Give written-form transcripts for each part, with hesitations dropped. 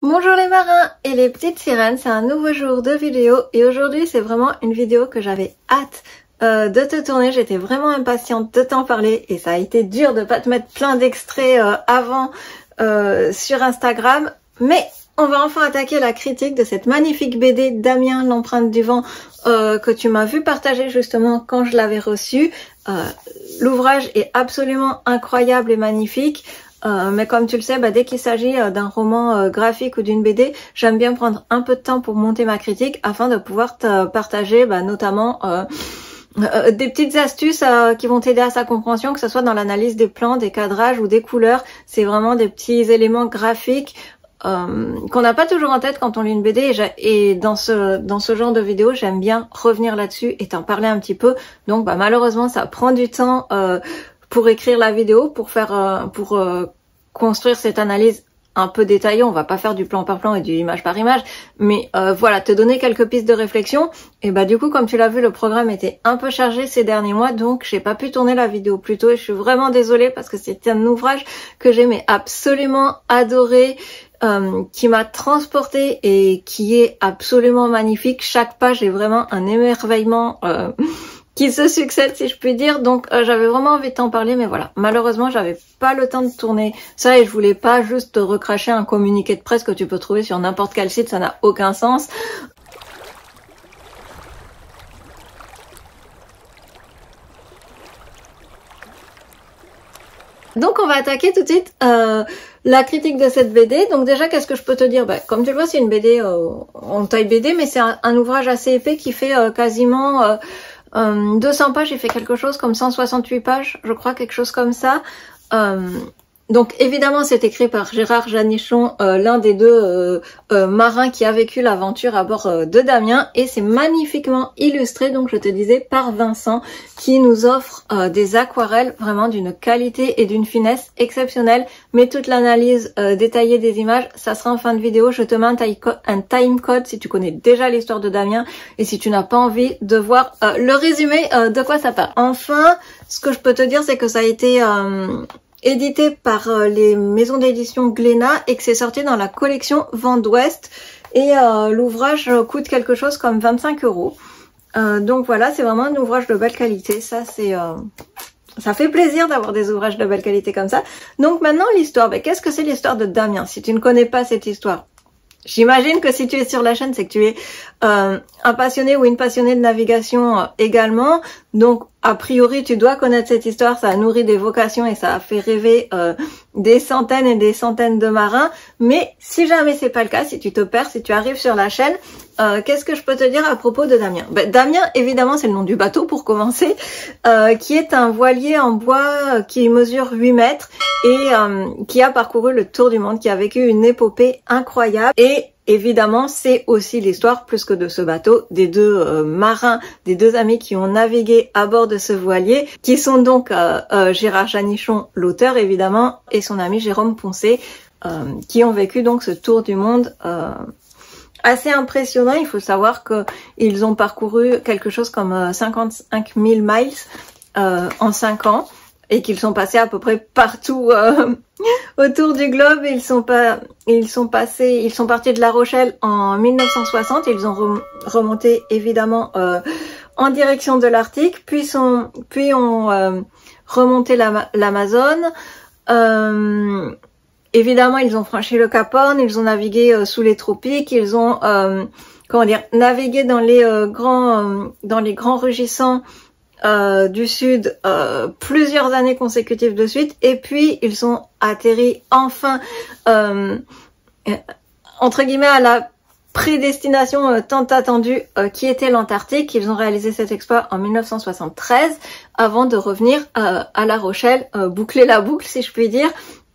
Bonjour les marins et les petites sirènes, c'est un nouveau jour de vidéo et aujourd'hui c'est vraiment une vidéo que j'avais hâte de te tourner. J'étais vraiment impatiente de t'en parler et ça a été dur de pas te mettre plein d'extraits avant sur Instagram, mais on va enfin attaquer la critique de cette magnifique BD Damien, l'empreinte du vent, que tu m'as vu partager justement quand je l'avais reçu. L'ouvrage est absolument incroyable et magnifique. Mais comme tu le sais, dès qu'il s'agit d'un roman graphique ou d'une BD, j'aime bien prendre un peu de temps pour monter ma critique afin de pouvoir te partager notamment des petites astuces qui vont t'aider à sa compréhension, que ce soit dans l'analyse des plans, des cadrages ou des couleurs. C'est vraiment des petits éléments graphiques qu'on n'a pas toujours en tête quand on lit une BD, et dans ce genre de vidéo, j'aime bien revenir là-dessus et t'en parler un petit peu. Donc malheureusement, ça prend du temps pour écrire la vidéo, pour construire cette analyse un peu détaillée. On va pas faire du plan par plan et du image par image, mais voilà, te donner quelques pistes de réflexion. Et du coup, comme tu l'as vu, le programme était un peu chargé ces derniers mois, donc j'ai pas pu tourner la vidéo plus tôt et je suis vraiment désolée parce que c'était un ouvrage que j'ai absolument adoré, qui m'a transportée et qui est absolument magnifique. Chaque page est vraiment un émerveillement qui se succèdent, si je puis dire. Donc j'avais vraiment envie de t'en parler, mais voilà, malheureusement j'avais pas le temps de tourner ça et je voulais pas juste te recracher un communiqué de presse que tu peux trouver sur n'importe quel site, ça n'a aucun sens. Donc on va attaquer tout de suite la critique de cette BD. Donc déjà, qu'est-ce que je peux te dire? Comme tu le vois, c'est une BD en taille BD, mais c'est un ouvrage assez épais qui fait quasiment 200 pages. Il fait quelque chose comme 168 pages, je crois, quelque chose comme ça. Donc évidemment, c'est écrit par Gérard Janichon, l'un des deux marins qui a vécu l'aventure à bord de Damien, et c'est magnifiquement illustré, donc je te disais, par Vincent, qui nous offre des aquarelles vraiment d'une qualité et d'une finesse exceptionnelle. Mais toute l'analyse détaillée des images, ça sera en fin de vidéo. Je te mets un time code si tu connais déjà l'histoire de Damien et si tu n'as pas envie de voir le résumé de quoi ça parle. Enfin, ce que je peux te dire, c'est que ça a été édité par les maisons d'édition Glénat et que c'est sorti dans la collection Vent d'Ouest, et l'ouvrage coûte quelque chose comme 25 €. Donc voilà, c'est vraiment un ouvrage de belle qualité. Ça fait plaisir d'avoir des ouvrages de belle qualité comme ça. Donc maintenant l'histoire, qu'est-ce que c'est l'histoire de Damien? Si tu ne connais pas cette histoire, j'imagine que si tu es sur la chaîne, c'est que tu es un passionné ou une passionnée de navigation également. Donc a priori, tu dois connaître cette histoire. Ça a nourri des vocations et ça a fait rêver des centaines et des centaines de marins. Mais si jamais c'est pas le cas, si tu te perds, si tu arrives sur la chaîne, qu'est-ce que je peux te dire à propos de Damien? Damien, évidemment, c'est le nom du bateau pour commencer, qui est un voilier en bois qui mesure 8 mètres et qui a parcouru le tour du monde, qui a vécu une épopée incroyable. Et évidemment, c'est aussi l'histoire, plus que de ce bateau, des deux marins, des deux amis qui ont navigué à bord de ce voilier, qui sont donc Gérard Janichon, l'auteur évidemment, et son ami Jérôme Poncé, qui ont vécu donc ce tour du monde assez impressionnant. Il faut savoir qu'ils ont parcouru quelque chose comme 55 000 miles en 5 ans. Et qu'ils sont passés à peu près partout autour du globe. Ils sont partis de La Rochelle en 1960. Ils ont remonté évidemment en direction de l'Arctique, puis ont remonté l'Amazone. Évidemment, ils ont franchi le Cap Horn, ils ont navigué sous les tropiques, ils ont navigué dans les grands rugissants du sud plusieurs années consécutives de suite, et puis ils sont atterris enfin entre guillemets à la prédestination tant attendue qui était l'Antarctique. Ils ont réalisé cet exploit en 1973 avant de revenir à La Rochelle, boucler la boucle si je puis dire.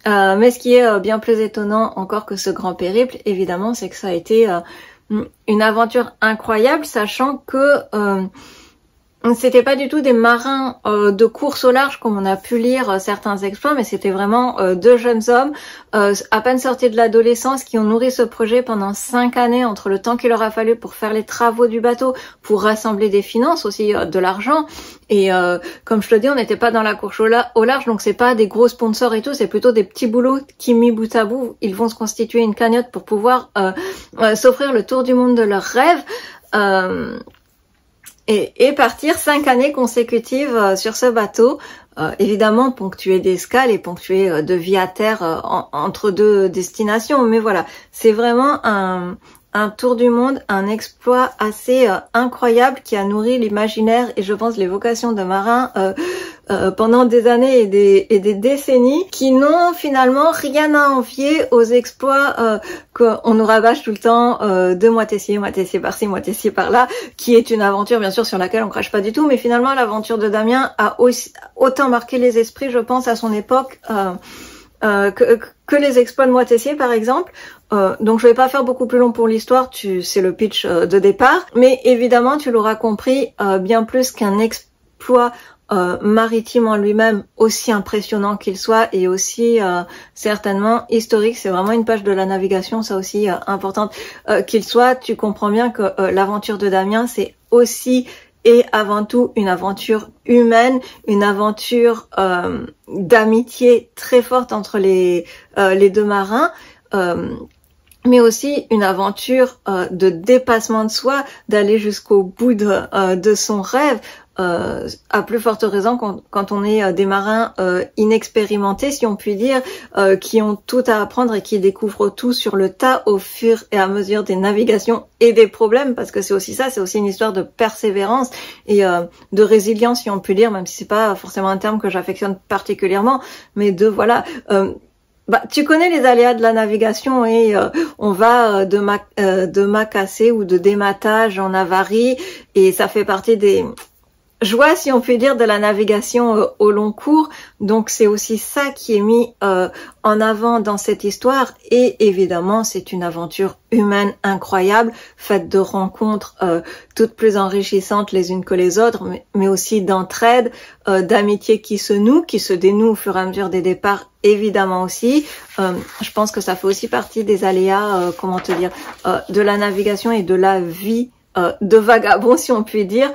Mais ce qui est bien plus étonnant encore que ce grand périple, évidemment, c'est que ça a été une aventure incroyable, sachant que c'était pas du tout des marins de course au large comme on a pu lire certains exploits, mais c'était vraiment deux jeunes hommes à peine sortis de l'adolescence qui ont nourri ce projet pendant 5 années entre le temps qu'il leur a fallu pour faire les travaux du bateau, pour rassembler des finances, aussi de l'argent. Et comme je te dis, on n'était pas dans la course au large, donc c'est pas des gros sponsors et tout, c'est plutôt des petits boulots qui mis bout à bout, ils vont se constituer une cagnotte pour pouvoir s'offrir le tour du monde de leurs rêves. Et partir 5 années consécutives sur ce bateau, évidemment ponctué d'escales et ponctué de vie à terre entre deux destinations. Mais voilà, c'est vraiment un tour du monde, un exploit assez incroyable qui a nourri l'imaginaire et je pense les vocations de marins pendant des années et des décennies, qui n'ont finalement rien à envier aux exploits qu'on nous rabâche tout le temps de moitié par-ci, moitié par-là, qui est une aventure bien sûr sur laquelle on crache pas du tout, mais finalement l'aventure de Damien a aussi, autant marqué les esprits, je pense, à son époque que les exploits de Moitessier par exemple. Donc je vais pas faire beaucoup plus long pour l'histoire, c'est le pitch de départ, mais évidemment tu l'auras compris, bien plus qu'un exploit maritime en lui-même, aussi impressionnant qu'il soit et aussi certainement historique, c'est vraiment une page de la navigation, ça aussi importante qu'il soit. Tu comprends bien que l'aventure de Damien c'est aussi et avant tout une aventure humaine, une aventure d'amitié très forte entre les deux marins, mais aussi une aventure de dépassement de soi, d'aller jusqu'au bout de son rêve, à plus forte raison quand on est des marins inexpérimentés, si on peut dire, qui ont tout à apprendre et qui découvrent tout sur le tas au fur et à mesure des navigations et des problèmes, parce que c'est aussi ça, c'est aussi une histoire de persévérance et de résilience, si on peut dire, même si c'est pas forcément un terme que j'affectionne particulièrement, mais de voilà. Tu connais les aléas de la navigation et on va de mât cassé ou de dématage en avarie et ça fait partie des joie, si on peut dire, de la navigation au long cours. Donc c'est aussi ça qui est mis en avant dans cette histoire. Et évidemment, c'est une aventure humaine incroyable, faite de rencontres toutes plus enrichissantes les unes que les autres, mais aussi d'entraide, d'amitié qui se noue, qui se dénoue au fur et à mesure des départs, évidemment aussi. Je pense que ça fait aussi partie des aléas, comment te dire, de la navigation et de la vie de vagabond, si on peut dire.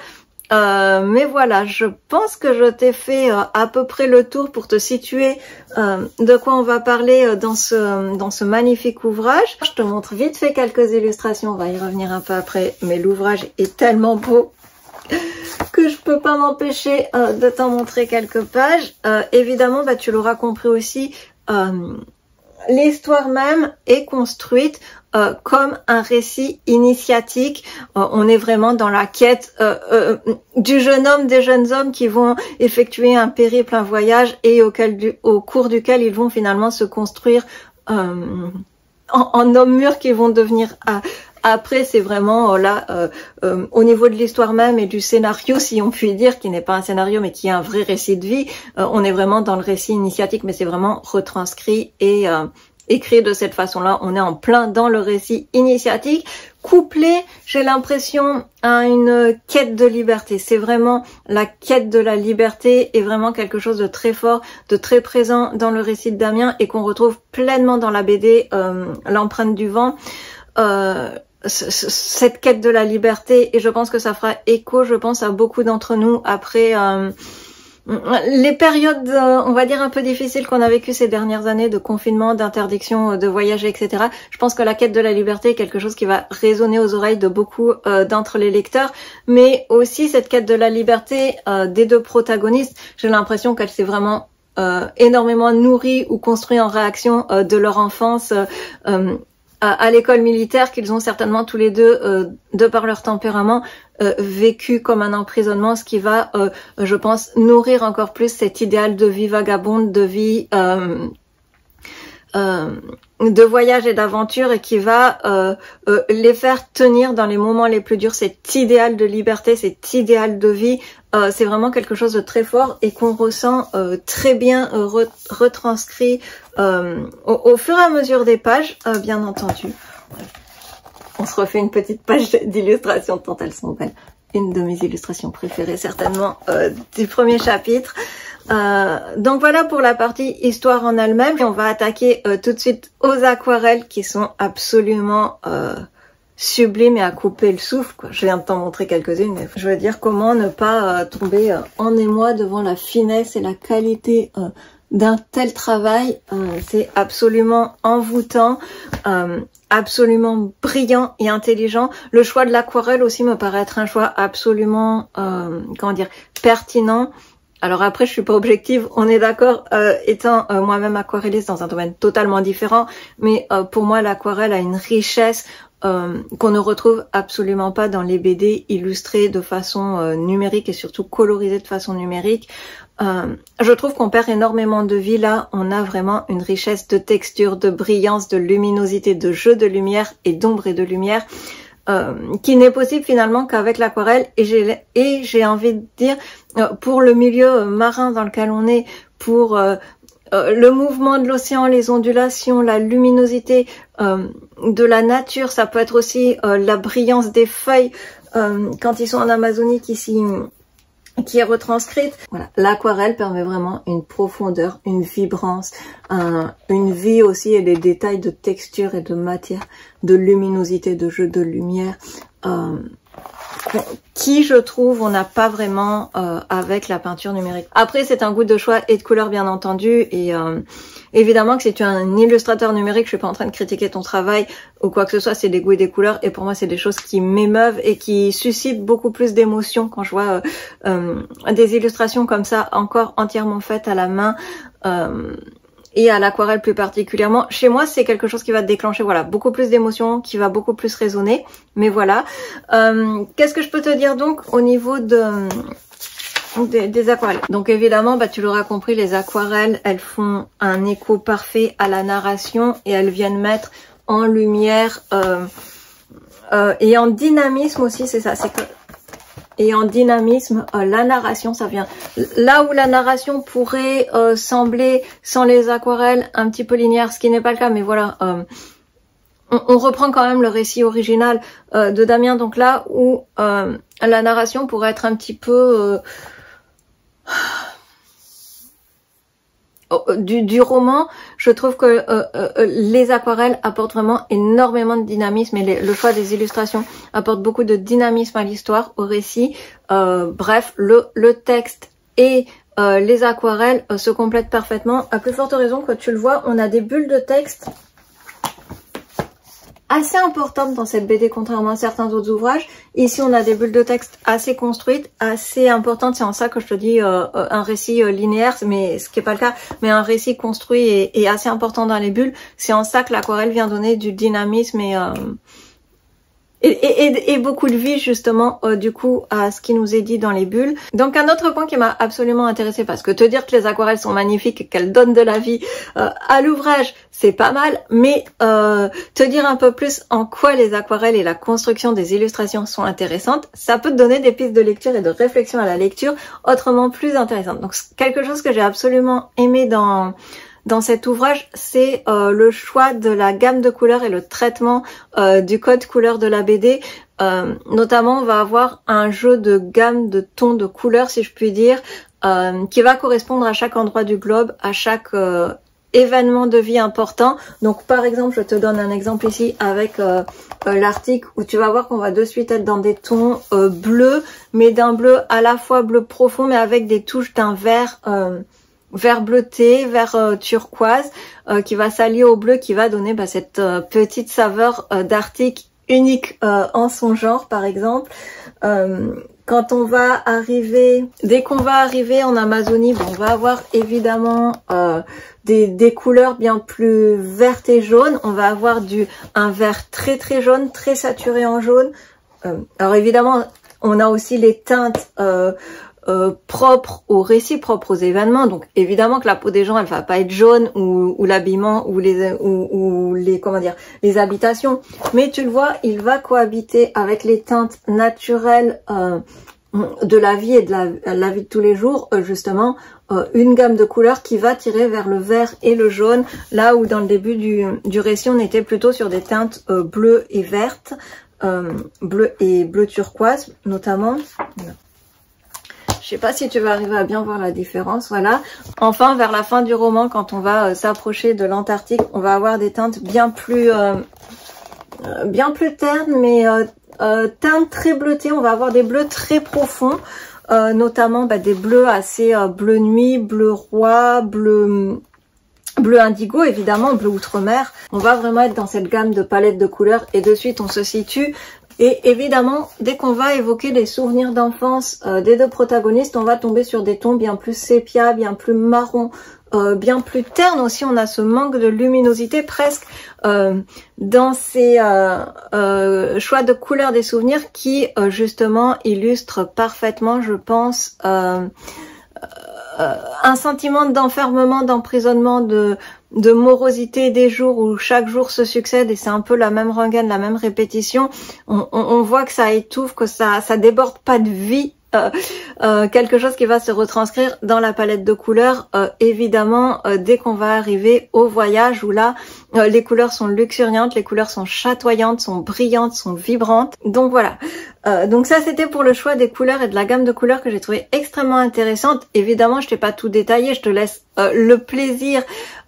Mais voilà, je pense que je t'ai fait à peu près le tour pour te situer de quoi on va parler dans ce magnifique ouvrage. Je te montre vite fait quelques illustrations, on va y revenir un peu après, mais l'ouvrage est tellement beau que je peux pas m'empêcher de t'en montrer quelques pages. Évidemment, tu l'auras compris aussi, l'histoire même est construite comme un récit initiatique. On est vraiment dans la quête du jeune homme, des jeunes hommes qui vont effectuer un périple, un voyage et au cours duquel ils vont finalement se construire en hommes mûrs qui vont devenir après. C'est vraiment là au niveau de l'histoire même et du scénario, si on peut dire, qui n'est pas un scénario mais qui est un vrai récit de vie. On est vraiment dans le récit initiatique, mais c'est vraiment retranscrit et écrit de cette façon-là. On est en plein dans le récit initiatique, couplé, j'ai l'impression, à une quête de liberté. C'est vraiment la quête de la liberté est vraiment quelque chose de très fort, de très présent dans le récit de Damien et qu'on retrouve pleinement dans la BD L'empreinte du vent. Cette quête de la liberté, et je pense que ça fera écho, je pense, à beaucoup d'entre nous après les périodes, on va dire, un peu difficiles qu'on a vécues ces dernières années de confinement, d'interdiction de voyager, etc. Je pense que la quête de la liberté est quelque chose qui va résonner aux oreilles de beaucoup d'entre les lecteurs, mais aussi cette quête de la liberté des deux protagonistes. J'ai l'impression qu'elle s'est vraiment énormément nourrie ou construite en réaction de leur enfance à l'école militaire, qu'ils ont certainement tous les deux, de par leur tempérament, vécu comme un emprisonnement, ce qui va, je pense, nourrir encore plus cet idéal de vie vagabonde, de vie de voyage et d'aventure, et qui va les faire tenir dans les moments les plus durs cet idéal de liberté, cet idéal de vie. C'est vraiment quelque chose de très fort et qu'on ressent très bien retranscrit au fur et à mesure des pages, bien entendu. On se refait une petite page d'illustration tant elles sont belles. une de mes illustrations préférées certainement du premier chapitre. Donc voilà pour la partie histoire en elle-même. On va attaquer tout de suite aux aquarelles qui sont absolument sublimes et à couper le souffle, quoi. Je viens de t'en montrer quelques-unes, mais je veux dire comment ne pas tomber en émoi devant la finesse et la qualité d'un tel travail. C'est absolument envoûtant, absolument brillant et intelligent. Le choix de l'aquarelle aussi me paraît être un choix absolument, comment dire, pertinent. Alors après, je suis pas objective, on est d'accord, étant moi-même aquarelliste dans un domaine totalement différent, mais pour moi, l'aquarelle a une richesse qu'on ne retrouve absolument pas dans les BD illustrées de façon numérique et surtout colorisées de façon numérique. Je trouve qu'on perd énormément de vie là. On a vraiment une richesse de texture, de brillance, de luminosité, de jeu de lumière et d'ombre et de lumière qui n'est possible finalement qu'avec l'aquarelle. Et j'ai envie de dire, pour le milieu marin dans lequel on est, pour le mouvement de l'océan, les ondulations, la luminosité de la nature, ça peut être aussi la brillance des feuilles quand ils sont en Amazonie qui est retranscrite. Voilà, l'aquarelle permet vraiment une profondeur, une vibrance, une vie aussi et des détails de texture et de matière, de luminosité, de jeu de lumière. Qui, je trouve, on n'a pas vraiment avec la peinture numérique. Après, c'est un goût de choix et de couleur, bien entendu, et évidemment que si tu es un illustrateur numérique, je suis pas en train de critiquer ton travail ou quoi que ce soit, c'est des goûts et des couleurs, et pour moi, c'est des choses qui m'émeuvent et qui suscitent beaucoup plus d'émotions quand je vois des illustrations comme ça, encore entièrement faites à la main, et à l'aquarelle plus particulièrement. Chez moi, c'est quelque chose qui va déclencher, voilà, beaucoup plus d'émotions, qui va beaucoup plus résonner. Mais voilà. Qu'est-ce que je peux te dire donc au niveau des aquarelles? Donc évidemment, bah, tu l'auras compris, les aquarelles, elles font un écho parfait à la narration et elles viennent mettre en lumière et en dynamisme aussi, c'est ça. C'est que et en dynamisme, la narration, ça vient là où la narration pourrait sembler, sans les aquarelles, un petit peu linéaire, ce qui n'est pas le cas, mais voilà, on reprend quand même le récit original de Damien, donc là où la narration pourrait être un petit peu du roman, je trouve que les aquarelles apportent vraiment énormément de dynamisme et le choix des illustrations apporte beaucoup de dynamisme à l'histoire, au récit. Bref, le texte et les aquarelles se complètent parfaitement. À plus forte raison que tu le vois, on a des bulles de texte assez importante dans cette BD, contrairement à certains autres ouvrages. Ici, on a des bulles de texte assez construites, assez importantes. C'est en ça que je te dis un récit linéaire, mais ce qui n'est pas le cas, mais un récit construit et assez important dans les bulles. C'est en ça que l'aquarelle vient donner du dynamisme et beaucoup de vie justement du coup à ce qui nous est dit dans les bulles. Donc un autre point qui m'a absolument intéressée, parce que te dire que les aquarelles sont magnifiques et qu'elles donnent de la vie à l'ouvrage, c'est pas mal, mais te dire un peu plus en quoi les aquarelles et la construction des illustrations sont intéressantes, ça peut te donner des pistes de lecture et de réflexion à la lecture autrement plus intéressantes. Donc quelque chose que j'ai absolument aimé dans cet ouvrage, c'est le choix de la gamme de couleurs et le traitement du code couleur de la BD. Notamment, on va avoir un jeu de gamme de tons de couleurs, si je puis dire, qui va correspondre à chaque endroit du globe, à chaque événement de vie important. Donc par exemple, je te donne un exemple ici avec l'Arctique, où tu vas voir qu'on va de suite être dans des tons bleus, mais d'un bleu à la fois bleu profond, mais avec des touches d'un vert bleuté, vert turquoise, qui va s'allier au bleu, qui va donner cette petite saveur d'Arctique unique en son genre, par exemple. Quand on va arriver, dès qu'on va arriver en Amazonie, on va avoir évidemment des couleurs bien plus vertes et jaunes. On va avoir un vert très très jaune, très saturé en jaune. Alors évidemment, on a aussi les teintes propres au récit, propres aux événements. Donc évidemment que la peau des gens, elle va pas être jaune, ou l'habillement, ou les comment dire, les habitations. Mais tu le vois, il va cohabiter avec les teintes naturelles de la vie et de la vie de tous les jours, justement, une gamme de couleurs qui va tirer vers le vert et le jaune, là où dans le début du récit, on était plutôt sur des teintes bleues et vertes. bleu et bleu turquoise notamment. Je sais pas si tu vas arriver à bien voir la différence, voilà. Enfin, vers la fin du roman, quand on va s'approcher de l'Antarctique, on va avoir des teintes bien plus ternes, mais teintes très bleutées. On va avoir des bleus très profonds, notamment des bleus assez bleu nuit, bleu roi, bleu indigo, évidemment, bleu outre-mer. On va vraiment être dans cette gamme de palettes de couleurs et de suite on se situe. Et évidemment, dès qu'on va évoquer les souvenirs d'enfance des deux protagonistes, on va tomber sur des tons bien plus sépia, bien plus marron, bien plus terne aussi. On a ce manque de luminosité presque dans ces choix de couleurs des souvenirs qui justement illustrent parfaitement, je pense, un sentiment d'enfermement, d'emprisonnement, de morosité des jours où chaque jour se succède et c'est un peu la même rengaine, la même répétition. On voit que ça étouffe, que ça déborde pas de vie. Quelque chose qui va se retranscrire dans la palette de couleurs, évidemment, dès qu'on va arriver au voyage où là, les couleurs sont luxuriantes, les couleurs sont chatoyantes, sont brillantes, sont vibrantes. Donc voilà. Donc ça, c'était pour le choix des couleurs et de la gamme de couleurs que j'ai trouvé extrêmement intéressante. Évidemment, je t'ai pas tout détaillé, je te laisse le plaisir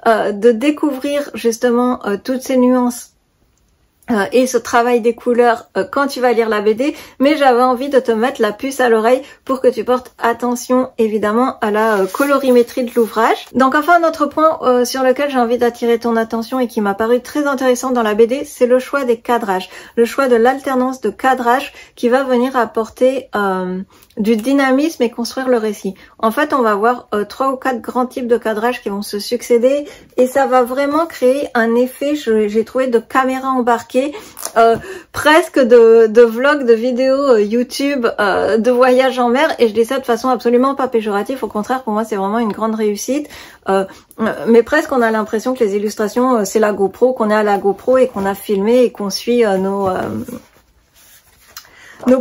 de découvrir justement toutes ces nuances et ce travail des couleurs quand tu vas lire la BD, mais j'avais envie de te mettre la puce à l'oreille pour que tu portes attention évidemment à la colorimétrie de l'ouvrage. Donc enfin, un autre point sur lequel j'ai envie d'attirer ton attention et qui m'a paru très intéressant dans la BD, c'est le choix des cadrages, le choix de l'alternance de cadrage qui va venir apporter du dynamisme et construire le récit. En fait, on va avoir 3 ou 4 grands types de cadrages qui vont se succéder et ça va vraiment créer un effet, j'ai trouvé, de caméra embarquée, presque de vlog, de vidéos YouTube, de voyage en mer, et je dis ça de façon absolument pas péjorative, au contraire, pour moi c'est vraiment une grande réussite, mais presque on a l'impression que les illustrations c'est la GoPro, qu'on est à la GoPro et qu'on a filmé et qu'on suit nos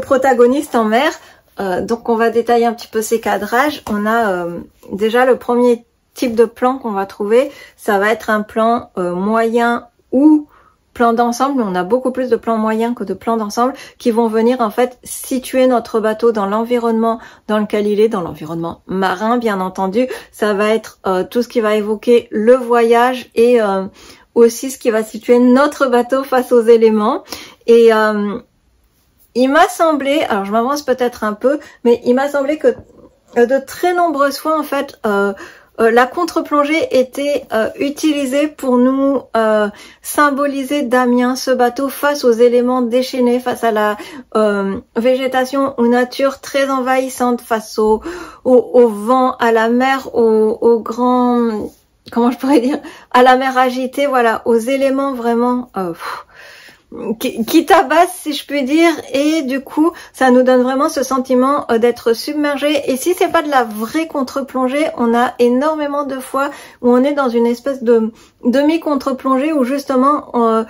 protagonistes en mer. Donc on va détailler un petit peu ces cadrages. On a déjà le premier type de plan qu'on va trouver, ça va être un plan moyen ou plan d'ensemble. On a beaucoup plus de plans moyens que de plans d'ensemble qui vont venir en fait situer notre bateau dans l'environnement dans lequel il est, dans l'environnement marin bien entendu. Ça va être tout ce qui va évoquer le voyage et aussi ce qui va situer notre bateau face aux éléments. Et il m'a semblé, alors je m'avance peut-être un peu, mais il m'a semblé que de très nombreuses fois en fait la contre-plongée était utilisée pour nous symboliser Damien, ce bateau face aux éléments déchaînés, face à la végétation ou nature très envahissante, face au vent, à la mer, au grand, comment je pourrais dire, à la mer agitée, voilà, aux éléments vraiment qui tabasse si je puis dire, et du coup ça nous donne vraiment ce sentiment d'être submergé. Et si c'est pas de la vraie contre-plongée, on a énormément de fois où on est dans une espèce de demi-contre-plongée où justement on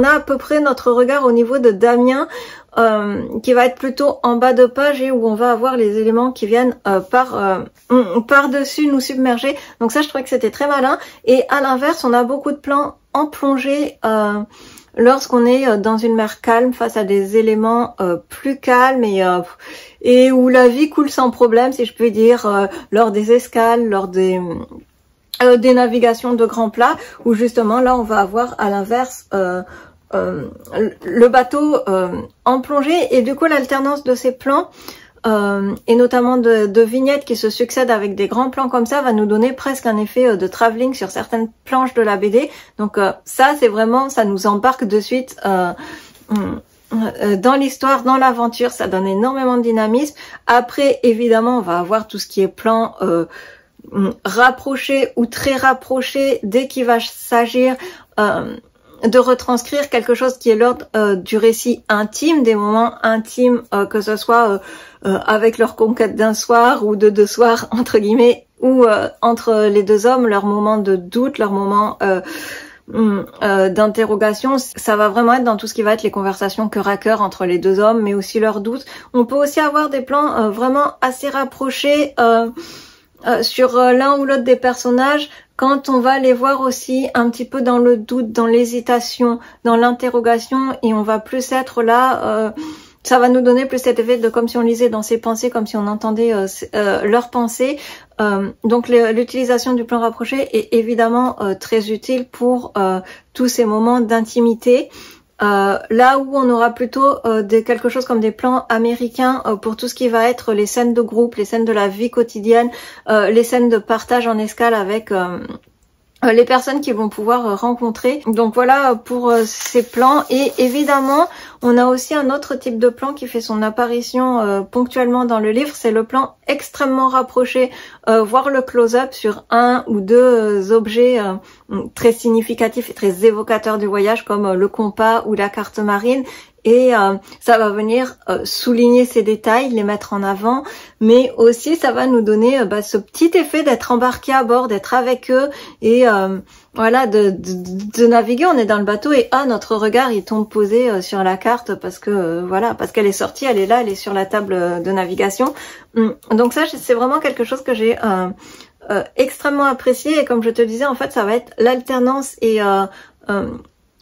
a à peu près notre regard au niveau de Damien, qui va être plutôt en bas de page et où on va avoir les éléments qui viennent par-dessus nous submerger. Donc ça, je trouvais que c'était très malin. Et à l'inverse, on a beaucoup de plans en plongée lorsqu'on est dans une mer calme face à des éléments plus calmes et où la vie coule sans problème, si je puis dire, lors des escales, lors des navigations de grands plats, où justement là on va avoir à l'inverse le bateau en plongée. Et du coup l'alternance de ces plans et notamment de vignettes qui se succèdent avec des grands plans comme ça va nous donner presque un effet de travelling sur certaines planches de la BD. Donc ça c'est vraiment, ça nous embarque de suite dans l'histoire, dans l'aventure, ça donne énormément de dynamisme. Après évidemment on va avoir tout ce qui est plan rapproché ou très rapproché dès qu'il va s'agir de retranscrire quelque chose qui est l'ordre du récit intime, des moments intimes, que ce soit avec leur conquête d'un soir ou de 2 soirs entre guillemets, ou entre les deux hommes, leur moment de doute, leur moment d'interrogation. Ça va vraiment être dans tout ce qui va être les conversations cœur à cœur entre les deux hommes, mais aussi leurs doutes. On peut aussi avoir des plans vraiment assez rapprochés sur l'un ou l'autre des personnages quand on va les voir aussi un petit peu dans le doute, dans l'hésitation, dans l'interrogation, et on va plus être là, ça va nous donner plus cet effet de comme si on lisait dans ses pensées, comme si on entendait leurs pensées. Donc l'utilisation du plan rapproché est évidemment très utile pour tous ces moments d'intimité. Là où on aura plutôt quelque chose comme des plans américains pour tout ce qui va être les scènes de groupe, les scènes de la vie quotidienne, les scènes de partage en escale avec les personnes qui vont pouvoir rencontrer. Donc voilà pour ces plans. Et évidemment, on a aussi un autre type de plan qui fait son apparition ponctuellement dans le livre, c'est le plan extrêmement rapproché, voire le close-up sur un ou deux objets très significatifs et très évocateurs du voyage, comme le compas ou la carte marine. Et ça va venir souligner ces détails, les mettre en avant, mais aussi ça va nous donner ce petit effet d'être embarqué à bord, d'être avec eux et voilà, de naviguer. On est dans le bateau et notre regard il tombe posé sur la carte parce que voilà, parce qu'elle est sortie, elle est là, elle est sur la table de navigation. Donc ça, c'est vraiment quelque chose que j'ai extrêmement apprécié, et comme je te disais, en fait, ça va être l'alternance et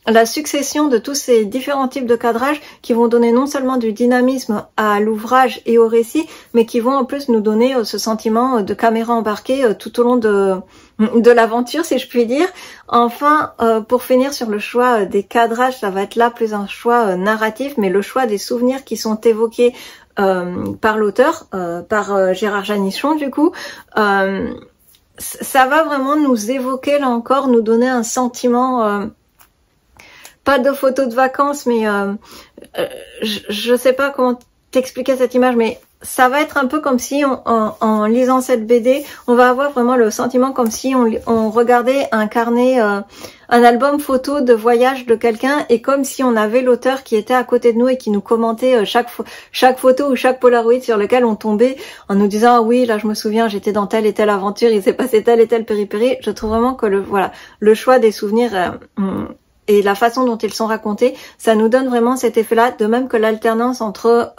la succession de tous ces différents types de cadrage qui vont donner non seulement du dynamisme à l'ouvrage et au récit, mais qui vont en plus nous donner ce sentiment de caméra embarquée tout au long de l'aventure, si je puis dire. Enfin, pour finir sur le choix des cadrages, ça va être là plus un choix narratif, mais le choix des souvenirs qui sont évoqués par l'auteur, par Gérard Janichon du coup. Ça va vraiment nous évoquer, là encore, nous donner un sentiment... pas de photos de vacances, mais je sais pas comment t'expliquer cette image, mais ça va être un peu comme si en lisant cette BD, on va avoir vraiment le sentiment comme si on regardait un carnet, un album photo de voyage de quelqu'un, et comme si on avait l'auteur qui était à côté de nous et qui nous commentait chaque photo ou chaque Polaroid sur lequel on tombait en nous disant oui, là je me souviens, j'étais dans telle et telle aventure, il s'est passé telle et telle péripérie. Je trouve vraiment que le choix des souvenirs et la façon dont ils sont racontés, ça nous donne vraiment cet effet-là, de même que l'alternance entre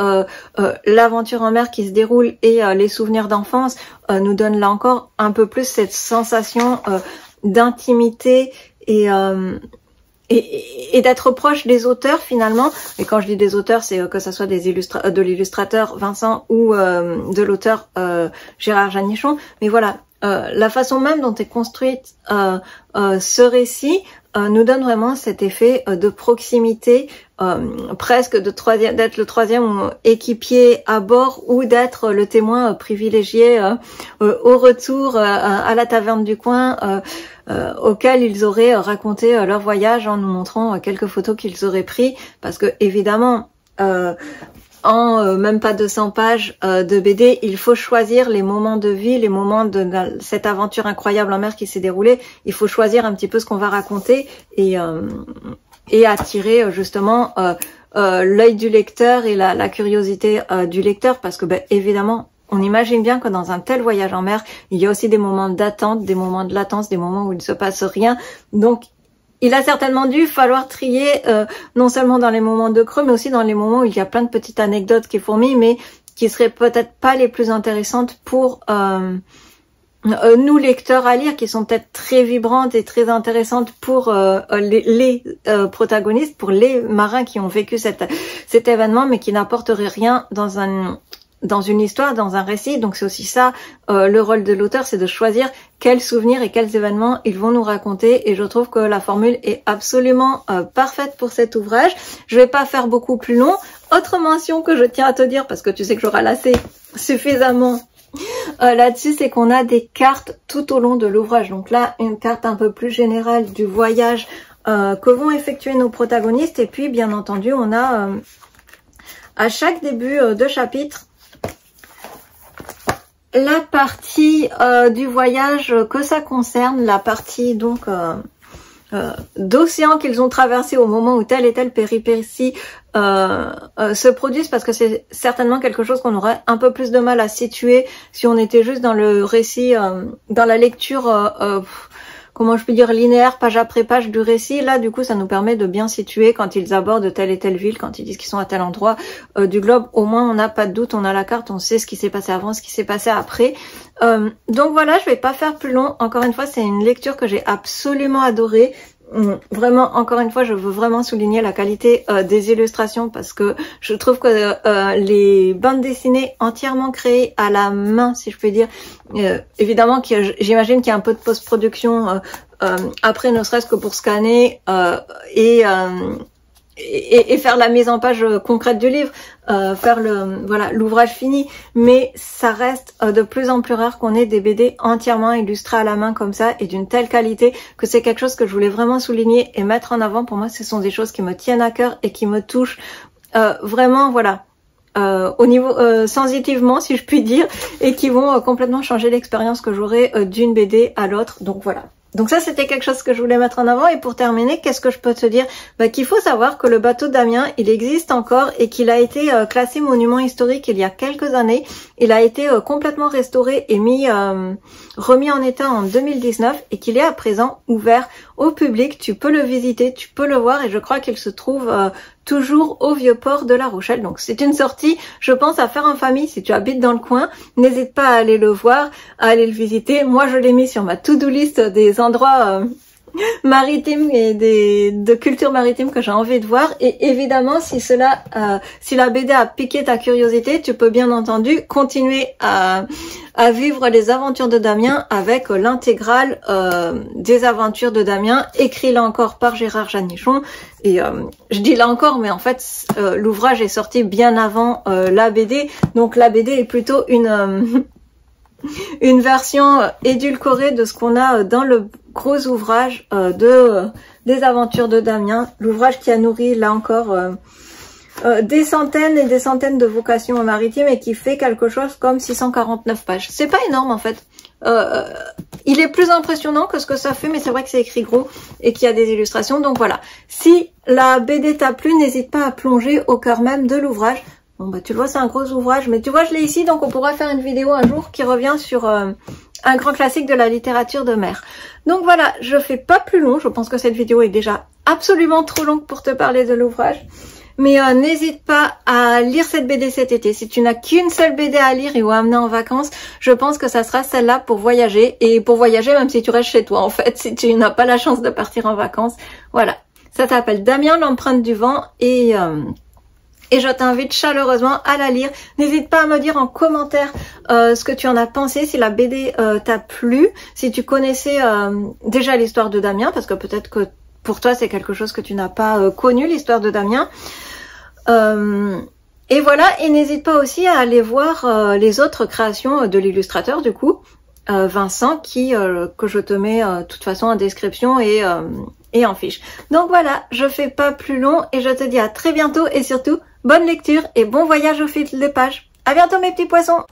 l'aventure en mer qui se déroule et les souvenirs d'enfance nous donne là encore un peu plus cette sensation d'intimité et d'être proche des auteurs finalement. Et quand je dis des auteurs, c'est que ça soit de l'illustrateur Vincent ou de l'auteur Gérard Janichon. Mais voilà, la façon même dont est construite ce récit nous donne vraiment cet effet de proximité, presque d'être le troisième équipier à bord, ou d'être le témoin privilégié au retour à la taverne du coin, auquel ils auraient raconté leur voyage en nous montrant quelques photos qu'ils auraient pris, parce que évidemment en même pas 200 pages de BD, il faut choisir les moments de vie, les moments de cette aventure incroyable en mer qui s'est déroulée. Il faut choisir un petit peu ce qu'on va raconter et attirer justement l'œil du lecteur et la curiosité du lecteur, parce que évidemment, on imagine bien que dans un tel voyage en mer, il y a aussi des moments d'attente, des moments de latence, des moments où il ne se passe rien. Donc il a certainement dû falloir trier non seulement dans les moments de creux, mais aussi dans les moments où il y a plein de petites anecdotes qui fourmillent, mais qui seraient peut-être pas les plus intéressantes pour nous lecteurs à lire, qui sont peut-être très vibrantes et très intéressantes pour les protagonistes, pour les marins qui ont vécu cet événement, mais qui n'apporteraient rien dans une histoire, dans un récit. Donc c'est aussi ça, le rôle de l'auteur, c'est de choisir quels souvenirs et quels événements ils vont nous raconter, et je trouve que la formule est absolument parfaite pour cet ouvrage. Je vais pas faire beaucoup plus long. Autre mention que je tiens à te dire, parce que tu sais que j'aurai lassé suffisamment là-dessus, c'est qu'on a des cartes tout au long de l'ouvrage. Donc là, une carte un peu plus générale du voyage que vont effectuer nos protagonistes, et puis bien entendu on a à chaque début de chapitre la partie du voyage que ça concerne, la partie donc d'océan qu'ils ont traversé au moment où telle et telle péripétie se produisent, parce que c'est certainement quelque chose qu'on aurait un peu plus de mal à situer si on était juste dans le récit, dans la lecture comment je peux dire, linéaire, page après page du récit. Là, du coup, ça nous permet de bien situer quand ils abordent telle et telle ville, quand ils disent qu'ils sont à tel endroit du globe. Au moins, on n'a pas de doute, on a la carte, on sait ce qui s'est passé avant, ce qui s'est passé après. Donc voilà, je vais pas faire plus long. Encore une fois, c'est une lecture que j'ai absolument adorée. Vraiment, encore une fois, je veux vraiment souligner la qualité des illustrations parce que je trouve que les bandes dessinées entièrement créées à la main, si je peux dire, évidemment, j'imagine qu'il y a un peu de post-production après, ne serait-ce que pour scanner et faire la mise en page concrète du livre, faire l'ouvrage fini, mais ça reste de plus en plus rare qu'on ait des BD entièrement illustrés à la main comme ça et d'une telle qualité que c'est quelque chose que je voulais vraiment souligner et mettre en avant. Pour moi, ce sont des choses qui me tiennent à cœur et qui me touchent vraiment, voilà, au niveau sensitivement, si je puis dire, et qui vont complètement changer l'expérience que j'aurai d'une BD à l'autre. Donc voilà. Donc ça, c'était quelque chose que je voulais mettre en avant. Et pour terminer, qu'est-ce que je peux te dire? Qu'il faut savoir que le bateau d'Amiens, il existe encore et qu'il a été classé monument historique il y a quelques années. Il a été complètement restauré et remis en état en 2019 et qu'il est à présent ouvert au public. Tu peux le visiter, tu peux le voir et je crois qu'il se trouve toujours au Vieux-Port de La Rochelle. Donc c'est une sortie, je pense, à faire en famille. Si tu habites dans le coin, n'hésite pas à aller le voir, à aller le visiter. Moi, je l'ai mis sur ma to-do list des endroits maritimes et de culture maritime que j'ai envie de voir. Et évidemment, si la BD a piqué ta curiosité, tu peux bien entendu continuer à vivre les aventures de Damien avec l'intégrale des aventures de Damien, écrit là encore par Gérard Janichon. Et je dis là encore, mais en fait, l'ouvrage est sorti bien avant la BD. Donc la BD est plutôt une version édulcorée de ce qu'on a dans le gros ouvrage des aventures de Damien. L'ouvrage qui a nourri là encore des centaines et des centaines de vocations maritimes et qui fait quelque chose comme 649 pages. C'est pas énorme en fait. Il est plus impressionnant que ce que ça fait, mais c'est vrai que c'est écrit gros et qu'il y a des illustrations. Donc voilà, si la BD t'a plu, n'hésite pas à plonger au cœur même de l'ouvrage. Bon bah tu le vois, c'est un gros ouvrage, mais tu vois, je l'ai ici, donc on pourra faire une vidéo un jour qui revient sur un grand classique de la littérature de mer. Donc voilà, je fais pas plus long, je pense que cette vidéo est déjà absolument trop longue pour te parler de l'ouvrage. Mais n'hésite pas à lire cette BD cet été. Si tu n'as qu'une seule BD à lire et ou à amener en vacances, je pense que ça sera celle-là pour voyager. Et pour voyager même si tu restes chez toi en fait, si tu n'as pas la chance de partir en vacances. Voilà, ça s'appelle Damien, l'empreinte du vent et je t'invite chaleureusement à la lire. N'hésite pas à me dire en commentaire ce que tu en as pensé, si la BD t'a plu, si tu connaissais déjà l'histoire de Damien, parce que peut-être que pour toi c'est quelque chose que tu n'as pas connu, l'histoire de Damien. Et voilà, et n'hésite pas aussi à aller voir les autres créations de l'illustrateur du coup, Vincent, que je mets de toute façon en description et en fiche. Donc voilà, je fais pas plus long et je te dis à très bientôt et surtout bonne lecture et bon voyage au fil des pages. À bientôt mes petits poissons!